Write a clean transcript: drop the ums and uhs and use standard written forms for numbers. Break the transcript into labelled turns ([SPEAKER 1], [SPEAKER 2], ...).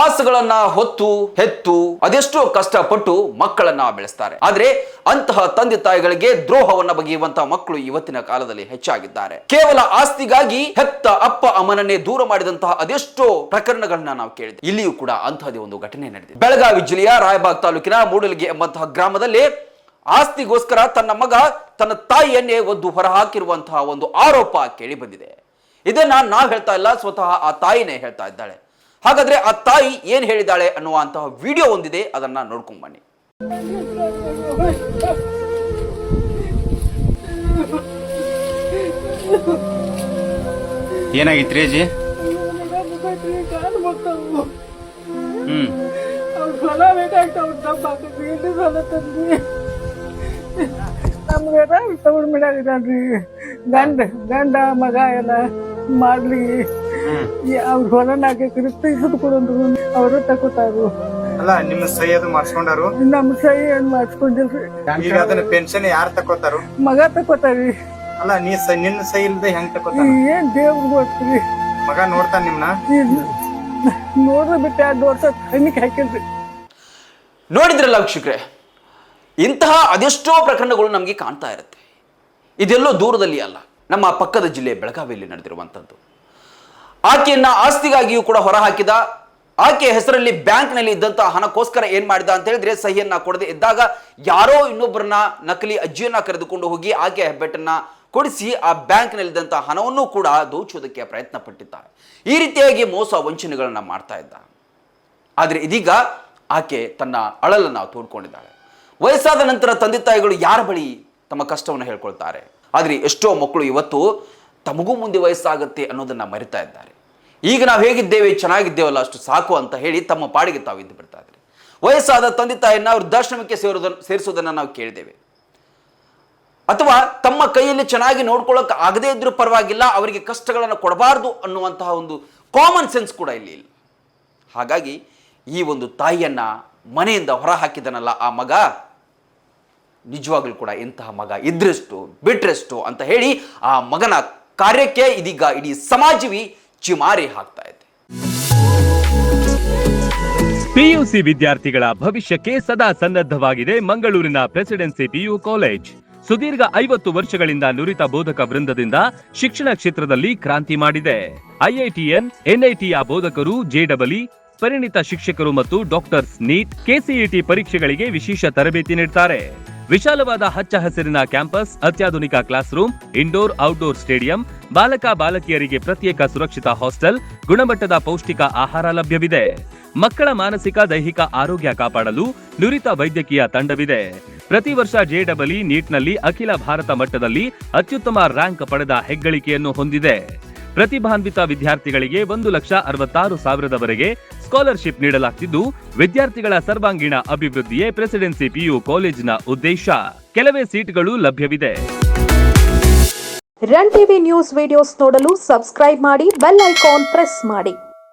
[SPEAKER 1] ಪ್ರವಾಸಗಳನ್ನ ಹೊತ್ತು ಹೆತ್ತು ಅದೆಷ್ಟೋ ಕಷ್ಟಪಟ್ಟು ಮಕ್ಕಳನ್ನ ಬೆಳೆಸ್ತಾರೆ. ಆದ್ರೆ ಅಂತಹ ತಂದೆ ತಾಯಿಗಳಿಗೆ ದ್ರೋಹವನ್ನ ಬಗೆಯುವಂತಹ ಮಕ್ಕಳು ಇವತ್ತಿನ ಕಾಲದಲ್ಲಿ ಹೆಚ್ಚಾಗಿದ್ದಾರೆ. ಕೇವಲ ಆಸ್ತಿಗಾಗಿ ಹೆತ್ತ ಅಪ್ಪ ಅಮ್ಮನನ್ನೇ ದೂರ ಮಾಡಿದಂತಹ ಅದೆಷ್ಟೋ ಪ್ರಕರಣಗಳನ್ನ ನಾವು ಕೇಳಿದ್ವಿ. ಇಲ್ಲಿಯೂ ಕೂಡ ಅಂತಹದೇ ಒಂದು ಘಟನೆ ನಡೆದಿದೆ. ಬೆಳಗಾವಿ ಜಿಲ್ಲೆಯ ರಾಯಬಾಗ್ ತಾಲೂಕಿನ ಮೂಡಲಗಿ ಎಂಬಂತಹ ಗ್ರಾಮದಲ್ಲಿ ಆಸ್ತಿಗೋಸ್ಕರ ತನ್ನ ಮಗ ತನ್ನ ತಾಯಿಯನ್ನೇ ಒದ್ದು ಹೊರಹಾಕಿರುವಂತಹ ಒಂದು ಆರೋಪ ಕೇಳಿ ಬಂದಿದೆ. ಇದನ್ನ ನಾವು ಹೇಳ್ತಾ ಇಲ್ಲ, ಸ್ವತಃ ಆ ತಾಯಿನೇ ಹೇಳ್ತಾ ಇದ್ದಾಳೆ. ಹಾಗಾದ್ರೆ ಆ ತಾಯಿ ಏನ್ ಹೇಳಿದಾಳೆ ಅನ್ನುವಂತಹ ವಿಡಿಯೋ ಒಂದಿದೆ, ಅದನ್ನ ನೋಡ್ಕೊಂಡ್ ಬನ್ನಿ.
[SPEAKER 2] ಏನಾಗಿತ್ರಿ ಅಜ್ಜಿ?
[SPEAKER 3] ನಮ್ಗೆ ತಗೊಂಡ್ ಬಿಡಾಗಿದ್ದಾನ್ರಿ. ಗಂಡ ಮಗ ಎಲ್ಲ ಮಾಡ್ಲಿ ಅವ್ರ ಹೊಲ 4 ಎಕರೆ ತೆಗೆದು ಕೊಡಂದ್ರು ಅವರು ತಗೋತಾರು.
[SPEAKER 2] ಅಲ್ಲ ನಿಮ್ಮ ಸಹಿ ಅದು ಮಾಡ್ಸ್ಕೊಂಡಾರು?
[SPEAKER 3] ನಮ್ ಸಹಿ ಏನ್ ಮಾಡ್ಸ್ಕೊಂಡಿಲ್ರಿ.
[SPEAKER 2] ಈಗ ಅದನ್ನ ಪೆನ್ಷನ್ ಯಾರು ತಕೋತಾರು?
[SPEAKER 3] ಮಗ ತಗೋತಾರಿ.
[SPEAKER 2] ಅಲ್ಲ ನಿನ್ನ ಸಹಿ ಇಲ್ದೆ ಹೆಂಗ್ ತಕೋತಾರ?
[SPEAKER 3] ಏನ್ ದೇವ್ರ ಗೊತ್ತ್ರಿ.
[SPEAKER 2] ಮಗ ನೋಡ್ತಾನ ನಿಮ್ನ?
[SPEAKER 3] ನೋಡ್ರಿ ಬಿಟ್ಟು 2 ವರ್ಷ ಕಣ್ಣಿಗೆ ಹಾಕಿಲ್ರಿ.
[SPEAKER 1] ನೋಡಿದ್ರಲ್ಲ ವೀಕ್ಷಕರೇ, ಇಂತಹ ಅದೆಷ್ಟೋ ಪ್ರಕರಣಗಳು ನಮಗೆ ಕಾಣ್ತಾ ಇರುತ್ತೆ. ಇದೆಲ್ಲೋ ದೂರದಲ್ಲಿ ಅಲ್ಲ, ನಮ್ಮ ಪಕ್ಕದ ಜಿಲ್ಲೆ ಬೆಳಗಾವಿಯಲ್ಲಿ ನಡೆದಿರುವಂಥದ್ದು. ಆಕೆಯನ್ನ ಆಸ್ತಿಗಾಗಿಯೂ ಕೂಡ ಹೊರಹಾಕಿದ. ಆಕೆಯ ಹೆಸರಲ್ಲಿ ಬ್ಯಾಂಕ್ನಲ್ಲಿ ಇದ್ದಂತಹ ಹಣಕ್ಕೋಸ್ಕರ ಏನ್ ಮಾಡಿದ ಅಂತ ಹೇಳಿದ್ರೆ, ಸಹಿಯನ್ನ ಕೊಡದೆ ಇದ್ದಾಗ ಯಾರೋ ಇನ್ನೊಬ್ಬರನ್ನ ನಕಲಿ ಅಜ್ಜಿಯನ್ನ ಕರೆದುಕೊಂಡು ಹೋಗಿ ಆಕೆಯ ಹೆಬ್ಬೆಟ್ಟನ್ನ ಕೊಡಿಸಿ ಆ ಬ್ಯಾಂಕ್ನಲ್ಲಿದ್ದಂತಹ ಹಣವನ್ನು ಕೂಡ ದೋಚುವುದಕ್ಕೆ ಪ್ರಯತ್ನ ಪಟ್ಟಿದ್ದಾರೆ. ಈ ರೀತಿಯಾಗಿ ಮೋಸ ವಂಚನೆಗಳನ್ನ ಮಾಡ್ತಾ ಇದ್ದ. ಆದ್ರೆ ಇದೀಗ ಆಕೆ ತನ್ನ ಅಳಲನ್ನ ತೋಡ್ಕೊಂಡಿದ್ದಾಳೆ. ವಯಸ್ಸಾದ ನಂತರ ತಂದೆ ತಾಯಿಗಳು ಯಾರ ಬಳಿ ತಮ್ಮ ಕಷ್ಟವನ್ನು ಹೇಳ್ಕೊಳ್ತಾರೆ. ಆದ್ರೆ ಎಷ್ಟೋ ಮಕ್ಕಳು ಇವತ್ತು ತಮಗೂ ಮುಂದೆ ವಯಸ್ಸಾಗುತ್ತೆ ಅನ್ನೋದನ್ನ ಮರಿತಾ ಇದ್ದಾರೆ. ಈಗ ನಾವು ಹೇಗಿದ್ದೇವೆ, ಚೆನ್ನಾಗಿದ್ದೇವಲ್ಲ, ಅಷ್ಟು ಸಾಕು ಅಂತ ಹೇಳಿ ತಮ್ಮ ಪಾಡಿಗೆ ತಾವು ಇದ್ದು ಬಿಡ್ತಾ ಇದ್ದಾರೆ. ವಯಸ್ಸಾದ ತಂದೆ ತಾಯಿಯನ್ನ ವೃದ್ಧಾಶ್ರಮಕ್ಕೆ ಸೇರಿಸೋದನ್ನ ನಾವು ಕೇಳಿದ್ದೇವೆ. ಅಥವಾ ತಮ್ಮ ಕೈಯಲ್ಲಿ ಚೆನ್ನಾಗಿ ನೋಡ್ಕೊಳ್ಳೋಕೆ ಆಗದೇ ಇದ್ರೂ ಪರವಾಗಿಲ್ಲ, ಅವರಿಗೆ ಕಷ್ಟಗಳನ್ನು ಕೊಡಬಾರ್ದು ಅನ್ನುವಂತಹ ಒಂದು ಕಾಮನ್ ಸೆನ್ಸ್ ಕೂಡ ಇಲ್ಲಿ ಇಲ್ಲ. ಹಾಗಾಗಿ ಈ ಒಂದು ತಾಯಿಯನ್ನ ಮನೆಯಿಂದ ಹೊರ ಹಾಕಿದನಲ್ಲ ಆ ಮಗ, ನಿಜವಾಗ್ಲೂ ಕೂಡ ಇಂತಹ ಮಗ ಇದ್ರೆಷ್ಟು ಬಿಟ್ರೆಷ್ಟು ಅಂತ ಹೇಳಿ ಆ ಮಗನ ಕಾರ್ಯಕ್ಕೆ ಇದೀಗ ಇಡೀ ಸಮಾಜವಿ ಚಿಮಾರಿ ಹಾಕ್ತಾ ಇದೆ.
[SPEAKER 4] ಪಿಯುಸಿ ವಿದ್ಯಾರ್ಥಿಗಳ ಭವಿಷ್ಯಕ್ಕೆ ಸದಾ ಸನ್ನದ್ಧವಾಗಿದೆ ಮಂಗಳೂರಿನ ಪ್ರೆಸಿಡೆನ್ಸಿ ಪಿಯು ಕಾಲೇಜ್. ಸುದೀರ್ಘ 50 ವರ್ಷಗಳಿಂದ ನುರಿತ ಬೋಧಕ ವೃಂದದಿಂದ ಶಿಕ್ಷಣ ಕ್ಷೇತ್ರದಲ್ಲಿ ಕ್ರಾಂತಿ ಮಾಡಿದೆ. ಐಐಟಿಎನ್, ಎನ್ಐಟಿಯ ಬೋಧಕರು, ಜೆಡಬ್ಲ್ಇ ಪರಿಣಿತ ಶಿಕ್ಷಕರು ಮತ್ತು ಡಾಕ್ಟರ್ಸ್, ನೀಟ್, ಕೆಸಿಇಟಿ ಪರೀಕ್ಷೆಗಳಿಗೆ ವಿಶೇಷ ತರಬೇತಿ ನೀಡುತ್ತಾರೆ. ವಿಶಾಲವಾದ ಹಚ್ಚ ಹಸಿರಿನ ಕ್ಯಾಂಪಸ್, ಅತ್ಯಾಧುನಿಕ class room, indoor outdoor stadium, ಬಾಲಕ ಬಾಲಕಿಯರಿಗೆ ಪ್ರತ್ಯೇಕ ಸುರಕ್ಷಿತ ಹಾಸ್ಟೆಲ್, ಗುಣಮಟ್ಟದ ಪೌಷ್ಟಿಕ ಆಹಾರ ಲಭ್ಯವಿದೆ. ಮಕ್ಕಳ ಮಾನಸಿಕ ದೈಹಿಕ ಆರೋಗ್ಯ ಕಾಪಾಡಲು ನುರಿತ ವೈದ್ಯಕೀಯ ತಂಡವಿದೆ. ಪ್ರತಿ ವರ್ಷ ಜೆಡಬ್ಲ್ಇ ನೀಟ್ನಲ್ಲಿ ಅಖಿಲ ಭಾರತ ಮಟ್ಟದಲ್ಲಿ ಅತ್ಯುತ್ತಮ ರ್ಯಾಂಕ್ ಪಡೆದ ಹೆಗ್ಗಳಿಕೆಯನ್ನು ಹೊಂದಿದೆ. ಪ್ರತಿಭಾನ್ವಿತ ವಿದ್ಯಾರ್ಥಿಗಳಿಗೆ 1,66,000ವರೆಗೆ ಸ್ಕಾಲರ್ಶಿಪ್ ನೀಡಲಾಗುತ್ತಿದ್ದು, ವಿದ್ಯಾರ್ಥಿಗಳ ಸರ್ವಾಂಗೀಣ ಅಭಿವೃದ್ಧಿಯೇ ಪ್ರೆಸಿಡೆನ್ಸಿ ಪಿಯು ಕಾಲೇಜಿನ ಉದ್ದೇಶ. ಕೆಲವೇ ಸೀಟ್ಗಳು ಲಭ್ಯವಿದೆ.
[SPEAKER 5] ರನ್ ಟಿವಿ ನ್ಯೂಸ್ ವಿಡಿಯೋಸ್ ನೋಡಲು ಸಬ್ಸ್ಕ್ರೈಬ್ ಮಾಡಿ, ಬೆಲ್ ಐಕಾನ್ ಪ್ರೆಸ್ ಮಾಡಿ.